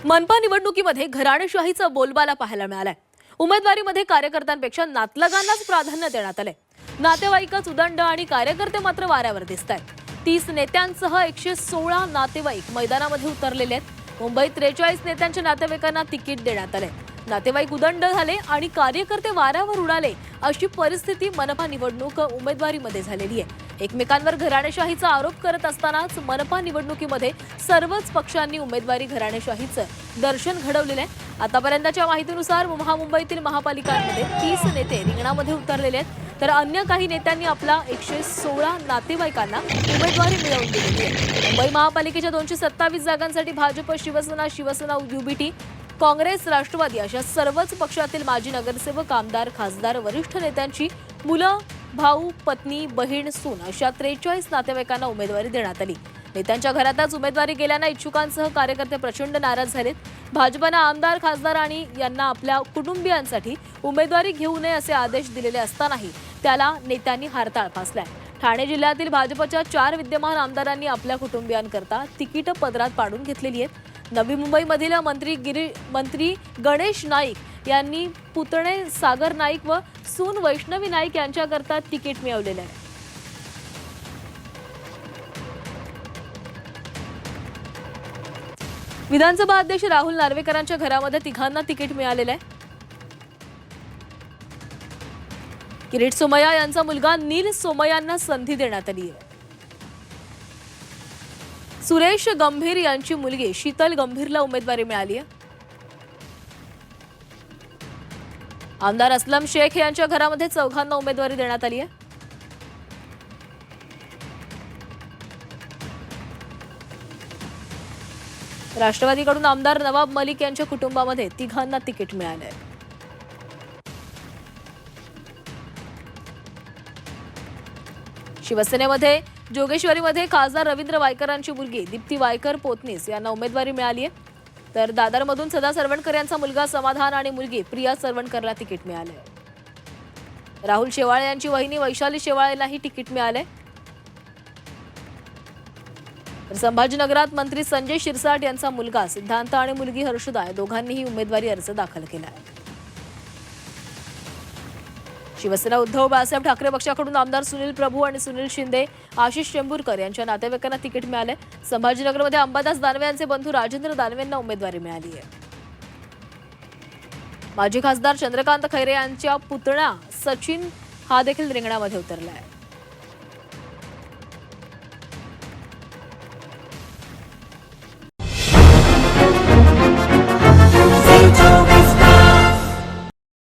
मनपा निवडणुकीमध्ये घराणेशाहीचा बोलबाला पाहायला मिळालाय। उमेदवारीमध्ये कार्यकर्त्यांपेक्षा नातलगांनाच प्राधान्य देण्यात आले। नातेवाईकच उदंड आणि कार्यकर्ते मात्र वाऱ्यावर दिसतायत। 30 नेत्यांसह 116 नातेवाईक मैदानामध्ये उतरलेले आहेत। मुंबईत 43 नेत्यांच्या नातेवाईकांना तिकीट देण्यात आले। नातेवाईक उदंड झाले आणि कार्यकर्ते वाऱ्यावर उडाले अशी परिस्थिती मनपा निवडणूक उमेदवारीमध्ये झालेली आहे। एकमेकांवर घराणेशाहीचा आरोप करत असतानाच मनपा निवडणुकीमध्ये सर्वच पक्षांनी उमेदवारी घराणेशाहीचं दर्शन घडवलेलं आहे। आतापर्यंतच्या माहितीनुसार मुंबईतील महापालिकांमध्ये 30 नेते रिंगणामध्ये उतरलेले आहेत, तर अन्य काही नेत्यांनी आपला 116 नातेवाईकांना उमेदवारी मिळवून दिली आहे। मुंबई महापालिकेच्या 227 जागांसाठी भाजप, शिवसेना, युबीटी, काँग्रेस, राष्ट्रवादी अशा सर्वच पक्षातील माजी नगरसेवक, आमदार, खासदार, वरिष्ठ नेत्यांची मुलं, भाऊ, पत्नी, बहीण, सून अशा 43 नातेवाईकांना उमेदवारी देण्यात आली। नेत्यांच्या घरातच उमेदवारी गेल्याने इच्छुकांसह कार्यकर्ते प्रचंड नाराज झालेत। भाजपने आमदार, खासदार आणि यांना आपल्या कुटुंबियांसाठी उमेदवारी घेऊ नये असे आदेश दिलेले असतानाही त्याला नेत्यांनी हरताळ फासलाय। ठाणे जिल्ह्यातील भाजपच्या 4 विद्यमान आमदारांनी आपल्या कुटुंबियांकरता तिकीट पदरात पाडून घेतलेली आहेत। नवी मुंबईमधील मंत्री गणेश नाईक यांनी पुतणे सागर नाईक व सून वैष्णवी नाईक यांच्याकरता तिकीट मिळवलेले आहे। विधानसभा अध्यक्ष राहुल नार्वेकरांच्या घरामध्ये तिघांना तिकीट मिळालेलं आहे। किरीट सोमय्या यांचा मुलगा नील सोमय्यांना संधी देण्यात आली आहे। सुरेश गंभीर यांची मुलगी शीतल गंभीरला उमेदवारी मिळाली आहे। आमदार असलम शेख यांच्या घरामध्ये चौघांना उमेदवारी देण्यात आली आहे। राष्ट्रवादीकडून आमदार नवाब मलिक यांच्या कुटुंबामध्ये तिघांना तिकीट मिळाले आहे। शिवसेनेमध्ये जोगेश्वरीमध्ये खासदार रवींद्र वायकरांची मुलगी दीप्ती वायकर पोतनीस यांना उमेदवारी मिळाली आहे, तर दादरमधून सदा सरवणकर यांचा मुलगा समाधान आणि मुलगी प्रिया सरवणकरला तिकीट मिळाले आहे। राहुल शेवाळे यांची वहिनी वैशाली शेवाळेलाही तिकीट मिळाले। तर संभाजीनगरात मंत्री संजय शिरसाट यांचा मुलगा सिद्धांत आणि मुलगी हर्षदा या दोघांनीही उमेदवारी अर्ज दाखल केला आहे। शिवसेना उद्धव बाळासाहेब ठाकरे पक्षाकडून आमदार सुनील प्रभू आणि सुनील शिंदे, आशिष चेंबूरकर यांच्या नातेवाईकांना तिकीट मिळाले। संभाजीनगरमध्ये अंबादास दानवे यांचे बंधू राजेंद्र दानवेंना उमेदवारी मिळाली आहे। माजी खासदार चंद्रकांत खैरे यांच्या पुतण्या सचिन हा देखील रिंगणामध्ये उतरला आहे।